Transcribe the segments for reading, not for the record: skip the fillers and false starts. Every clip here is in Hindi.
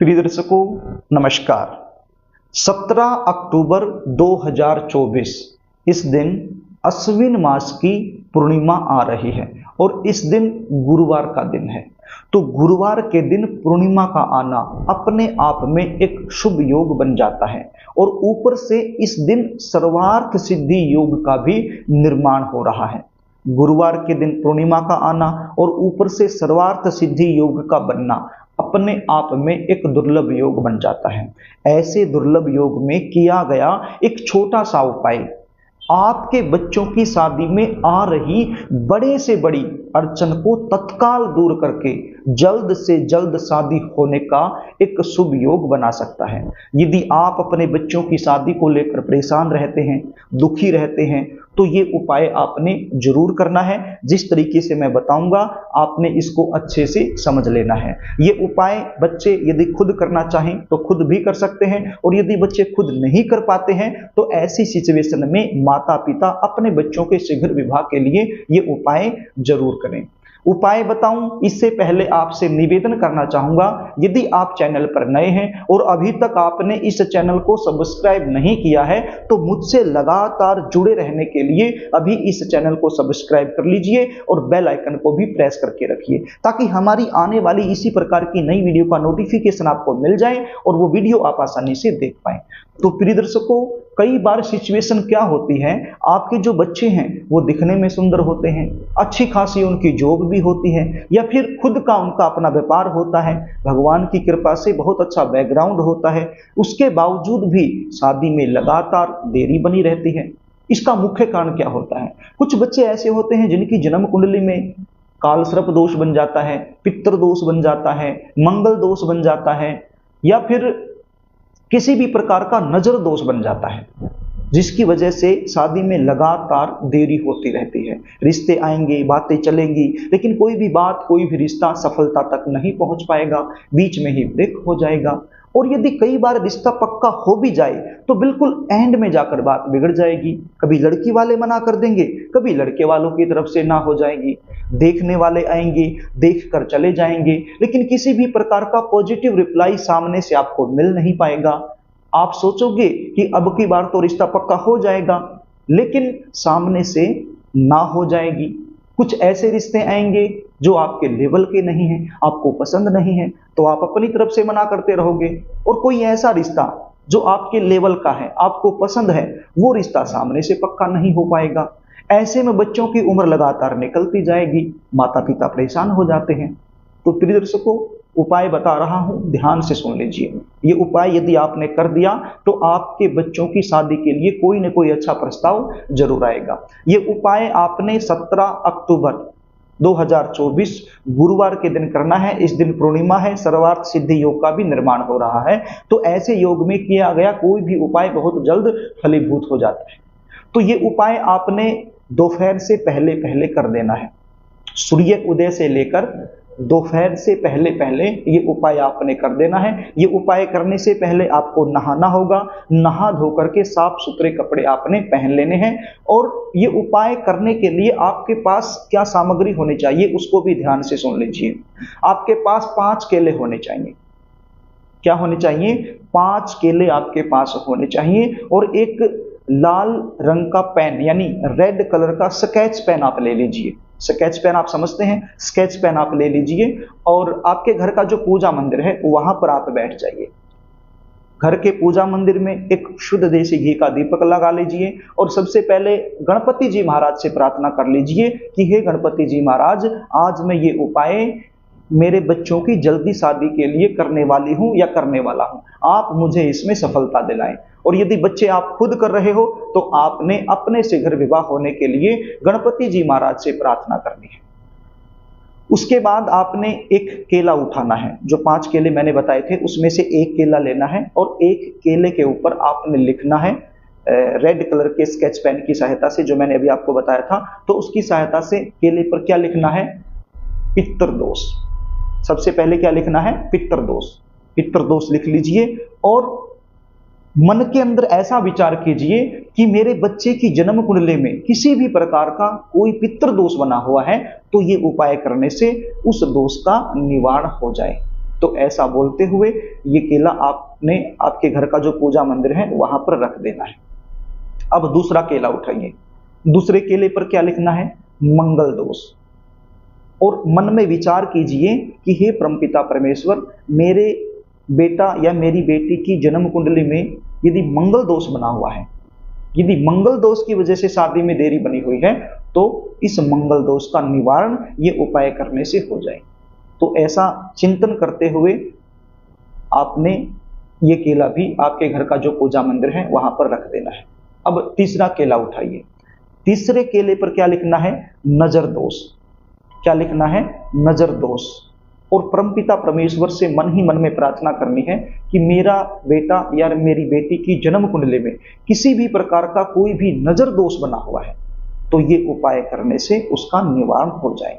प्रिय दर्शकों नमस्कार। 17 अक्टूबर 2024 इस दिन अश्विन मास की पूर्णिमा आ रही है और इस दिन गुरुवार का दिन है। तो गुरुवार के दिन पूर्णिमा का आना अपने आप में एक शुभ योग बन जाता है और ऊपर से इस दिन सर्वार्थ सिद्धि योग का भी निर्माण हो रहा है। गुरुवार के दिन पूर्णिमा का आना और ऊपर से सर्वार्थ सिद्धि योग का बनना अपने आप में एक दुर्लभ योग बन जाता है। ऐसे दुर्लभ योग में किया गया एक छोटा सा उपाय आपके बच्चों की शादी में आ रही बड़े से बड़ी अड़चन को तत्काल दूर करके जल्द से जल्द शादी होने का एक शुभ योग बना सकता है। यदि आप अपने बच्चों की शादी को लेकर परेशान रहते हैं, दुखी रहते हैं, तो ये उपाय आपने जरूर करना है। जिस तरीके से मैं बताऊंगा आपने इसको अच्छे से समझ लेना है। ये उपाय बच्चे यदि खुद करना चाहें तो खुद भी कर सकते हैं और यदि बच्चे खुद नहीं कर पाते हैं तो ऐसी सिचुएशन में माता पिता अपने बच्चों के शीघ्र विवाह के लिए ये उपाय जरूर करें। उपाय बताऊं इससे पहले आपसे निवेदन करना चाहूंगा, यदि आप चैनल पर नए हैं और अभी तक आपने इस चैनल को सब्सक्राइब नहीं किया है तो मुझसे लगातार जुड़े रहने के लिए अभी इस चैनल को सब्सक्राइब कर लीजिए और बेल आइकन को भी प्रेस करके रखिए ताकि हमारी आने वाली इसी प्रकार की नई वीडियो का नोटिफिकेशन आपको मिल जाए और वो वीडियो आप आसानी से देख पाएं। तो प्रिय दर्शकों, कई बार सिचुएशन क्या होती है, आपके जो बच्चे हैं वो दिखने में सुंदर होते हैं, अच्छी खासी उनकी जॉब भी होती है या फिर खुद का उनका अपना व्यापार होता है, भगवान की कृपा से बहुत अच्छा बैकग्राउंड होता है, उसके बावजूद भी शादी में लगातार देरी बनी रहती है। इसका मुख्य कारण क्या होता है? कुछ बच्चे ऐसे होते हैं जिनकी जन्म कुंडली में काल सर्प दोष बन जाता है, पितृ दोष बन जाता है, मंगल दोष बन जाता है या फिर किसी भी प्रकार का नजर दोष बन जाता है, जिसकी वजह से शादी में लगातार देरी होती रहती है। रिश्ते आएंगे, बातें चलेंगी, लेकिन कोई भी बात, कोई भी रिश्ता सफलता तक नहीं पहुंच पाएगा, बीच में ही ब्रेक हो जाएगा। और यदि कई बार रिश्ता पक्का हो भी जाए तो बिल्कुल एंड में जाकर बात बिगड़ जाएगी। कभी लड़की वाले मना कर देंगे, कभी लड़के वालों की तरफ से ना हो जाएगी, देखने वाले आएंगे, देखकर चले जाएंगे, लेकिन किसी भी प्रकार का पॉजिटिव रिप्लाई सामने से आपको मिल नहीं पाएगा। आप सोचोगे कि अब की बार तो रिश्ता पक्का हो जाएगा, लेकिन सामने से ना हो जाएगी। कुछ ऐसे रिश्ते आएंगे जो आपके लेवल के नहीं हैं, आपको पसंद नहीं है, तो आप अपनी तरफ से मना करते रहोगे। और कोई ऐसा रिश्ता जो आपके लेवल का है, आपको पसंद है, वो रिश्ता सामने से पक्का नहीं हो पाएगा। ऐसे में बच्चों की उम्र लगातार निकलती जाएगी, माता पिता परेशान हो जाते हैं। तो प्रिय दर्शकों, उपाय बता रहा हूं, ध्यान से सुन लीजिए। ये उपाय यदि आपने कर दिया तो आपके बच्चों की शादी के लिए कोई न कोई अच्छा प्रस्ताव जरूर आएगा। ये उपाय आपने 17 अक्टूबर 2024 गुरुवार के दिन करना है। इस दिन पूर्णिमा है, सर्वार्थ सिद्धि योग का भी निर्माण हो रहा है। तो ऐसे योग में किया गया कोई भी उपाय बहुत जल्द फलीभूत हो जाता है। तो ये उपाय आपने दोपहर से पहले पहले कर देना है। सूर्य उदय से लेकर दोपहर से पहले पहले ये उपाय आपने कर देना है। ये उपाय करने से पहले आपको नहाना होगा, नहा धो करके साफ सुथरे कपड़े आपने पहन लेने हैं। और ये उपाय करने के लिए आपके पास क्या सामग्री होनी चाहिए उसको भी ध्यान से सुन लीजिए। आपके पास 5 केले होने चाहिए। क्या होने चाहिए? 5 केले आपके पास होने चाहिए और एक लाल रंग का पेन यानी रेड कलर का स्केच पेन आप ले लीजिए। स्केच पेन आप समझते हैं, स्केच पेन आप ले लीजिए और आपके घर का जो पूजा मंदिर है वहां पर आप बैठ जाइए। घर के पूजा मंदिर में एक शुद्ध देसी घी का दीपक लगा लीजिए और सबसे पहले गणपति जी महाराज से प्रार्थना कर लीजिए कि हे गणपति जी महाराज, आज मैं ये उपाय मेरे बच्चों की जल्दी शादी के लिए करने वाली हूं या करने वाला हूं, आप मुझे इसमें सफलता दिलाएं। और यदि बच्चे आप खुद कर रहे हो तो आपने अपने शीघ्र विवाह होने के लिए गणपति जी महाराज से प्रार्थना करनी है। उसके बाद आपने एक केला उठाना है। जो 5 केले मैंने बताए थे उसमें से एक केला लेना है और एक केले के ऊपर आपने लिखना है रेड कलर के स्केच पेन की सहायता से, जो मैंने अभी आपको बताया था। तो उसकी सहायता से केले पर क्या लिखना है? पितृ दोष। सबसे पहले क्या लिखना है? पितृ दोष। पितृ दोष लिख लीजिए और मन के अंदर ऐसा विचार कीजिए कि मेरे बच्चे की जन्म कुंडली में किसी भी प्रकार का कोई पितृ दोष बना हुआ है तो ये उपाय करने से उस दोष का निवारण हो जाए। तो ऐसा बोलते हुए ये केला आपने आपके घर का जो पूजा मंदिर है वहां पर रख देना है। अब दूसरा केला उठाइए। दूसरे केले पर क्या लिखना है? मंगल दोष। और मन में विचार कीजिए कि हे परमपिता परमेश्वर, मेरे बेटा या मेरी बेटी की जन्म कुंडली में यदि मंगल दोष बना हुआ है, यदि मंगल दोष की वजह से शादी में देरी बनी हुई है, तो इस मंगल दोष का निवारण ये उपाय करने से हो जाए। तो ऐसा चिंतन करते हुए आपने ये केला भी आपके घर का जो पूजा मंदिर है वहां पर रख देना है। अब तीसरा केला उठाइए। तीसरे केले पर क्या लिखना है? नजर दोष। क्या लिखना है? नजर दोष। और परमपिता परमेश्वर से मन ही मन में प्रार्थना करनी है कि मेरा बेटा या मेरी बेटी की जन्म कुंडली में किसी भी प्रकार का कोई भी नजर दोष बना हुआ है, तो ये उपाय करने से उसका निवारण हो जाए।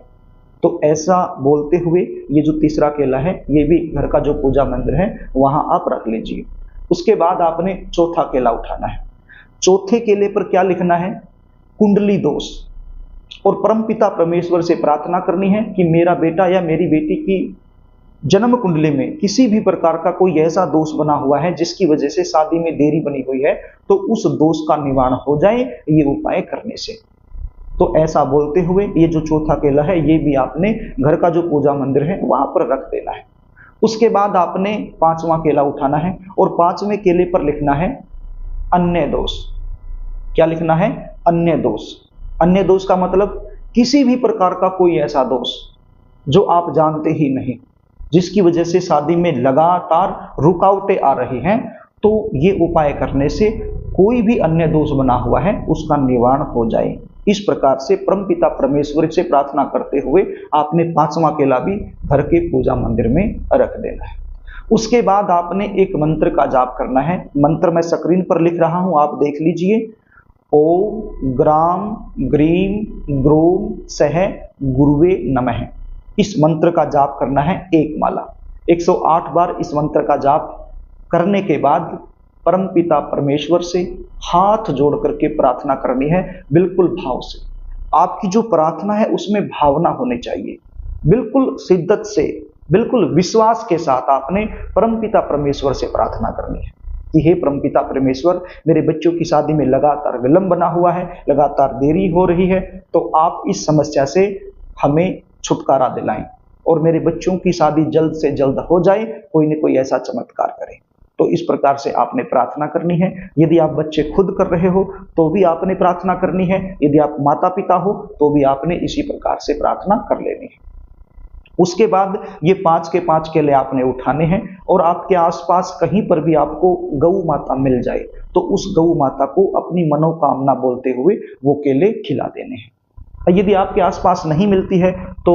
तो ऐसा बोलते हुए ये जो तीसरा केला है ये भी घर का जो पूजा मंदिर है वहां आप रख लीजिए। उसके बाद आपने चौथा केला उठाना है। चौथे केले पर क्या लिखना है? कुंडली दोष। और परमपिता परमेश्वर से प्रार्थना करनी है कि मेरा बेटा या मेरी बेटी की जन्म कुंडली में किसी भी प्रकार का कोई ऐसा दोष बना हुआ है जिसकी वजह से शादी में देरी बनी हुई है, तो उस दोष का निवारण हो जाए ये उपाय करने से। तो ऐसा बोलते हुए ये जो चौथा केला है ये भी आपने घर का जो पूजा मंदिर है वहां पर रख देना है। उसके बाद आपने पांचवा केला उठाना है और पांचवें केले पर लिखना है अन्य दोष। क्या लिखना है? अन्य दोष। अन्य दोष का मतलब किसी भी प्रकार का कोई ऐसा दोष जो आप जानते ही नहीं, जिसकी वजह से शादी में लगातार रुकावटें आ रही हैं, तो ये उपाय करने से कोई भी अन्य दोष बना हुआ है उसका निवारण हो जाए। इस प्रकार से परमपिता परमेश्वर से प्रार्थना करते हुए आपने पांचवा केला भी घर के पूजा मंदिर में रख देना है। उसके बाद आपने एक मंत्र का जाप करना है। मंत्र मैं स्क्रीन पर लिख रहा हूं, आप देख लीजिए। ओम ग्राम ग्रीम ग्रोम सह गुरुवे नमः। इस मंत्र का जाप करना है एक माला। 108 बार इस मंत्र का जाप करने के बाद परमपिता परमेश्वर से हाथ जोड़ करके प्रार्थना करनी है, बिल्कुल भाव से। आपकी जो प्रार्थना है उसमें भावना होनी चाहिए, बिल्कुल शिद्दत से, बिल्कुल विश्वास के साथ आपने परमपिता परमेश्वर से प्रार्थना करनी है कि हे परमपिता परमेश्वर, मेरे बच्चों की शादी में लगातार विलंब बना हुआ है, लगातार देरी हो रही है, तो आप इस समस्या से हमें छुटकारा दिलाएं और मेरे बच्चों की शादी जल्द से जल्द हो जाए, कोई न कोई ऐसा चमत्कार करें। तो इस प्रकार से आपने प्रार्थना करनी है। यदि आप बच्चे खुद कर रहे हो तो भी आपने प्रार्थना करनी है, यदि आप माता पिता हो तो भी आपने इसी प्रकार से प्रार्थना कर लेनी है। उसके बाद ये 5 के 5 केले आपने उठाने हैं और आपके आसपास कहीं पर भी आपको गौ माता मिल जाए तो उस गौ माता को अपनी मनोकामना बोलते हुए वो केले खिला देने हैं। यदि आपके आसपास नहीं मिलती है तो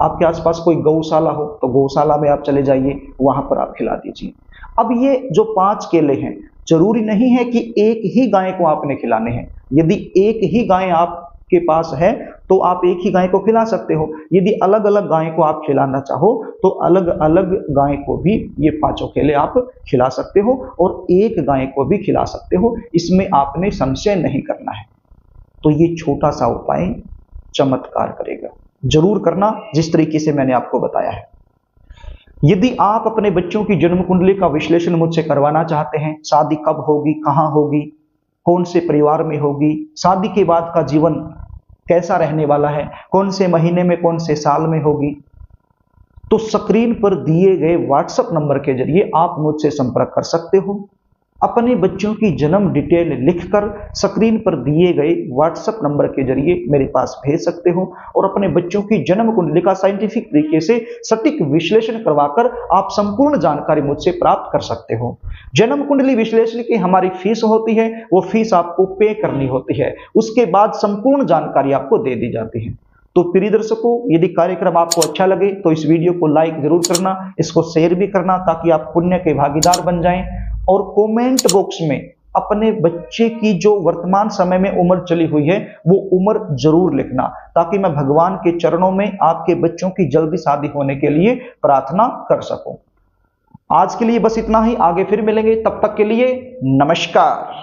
आपके आसपास कोई गौशाला हो तो गौशाला में आप चले जाइए, वहां पर आप खिला दीजिए। अब ये जो 5 केले हैं, जरूरी नहीं है कि एक ही गाय को आपने खिलाने हैं। यदि एक ही गाय आपके पास है तो आप एक ही गाय को खिला सकते हो। यदि अलग अलग गाय को आप खिलाना चाहो तो अलग अलग गाय को भी ये 5 केले आप खिला सकते हो और एक गाय को भी खिला सकते हो, इसमें आपने संशय नहीं करना है। तो ये छोटा सा उपाय चमत्कार करेगा, जरूर करना जिस तरीके से मैंने आपको बताया है। यदि आप अपने बच्चों की जन्म कुंडली का विश्लेषण मुझसे करवाना चाहते हैं, शादी कब होगी, कहां होगी, कौन से परिवार में होगी, शादी के बाद का जीवन कैसा रहने वाला है, कौन से महीने में, कौन से साल में होगी, तो स्क्रीन पर दिए गए व्हाट्सएप नंबर के जरिए आप मुझसे संपर्क कर सकते हो। अपने बच्चों की जन्म डिटेल लिखकर स्क्रीन पर दिए गए व्हाट्सएप नंबर के जरिए मेरे पास भेज सकते हो और अपने बच्चों की जन्म कुंडली का साइंटिफिक तरीके से सटीक विश्लेषण करवाकर आप संपूर्ण जानकारी मुझसे प्राप्त कर सकते हो। जन्म कुंडली विश्लेषण की हमारी फीस होती है, वो फीस आपको पे करनी होती है, उसके बाद संपूर्ण जानकारी आपको दे दी जाती है। तो प्रिय दर्शकों, यदि कार्यक्रम आपको अच्छा लगे तो इस वीडियो को लाइक जरूर करना, इसको शेयर भी करना ताकि आप पुण्य के भागीदार बन जाएं और कमेंट बॉक्स में अपने बच्चे की जो वर्तमान समय में उम्र चली हुई है वो उम्र जरूर लिखना ताकि मैं भगवान के चरणों में आपके बच्चों की जल्दी शादी होने के लिए प्रार्थना कर सकूं। आज के लिए बस इतना ही, आगे फिर मिलेंगे, तब तक के लिए नमस्कार।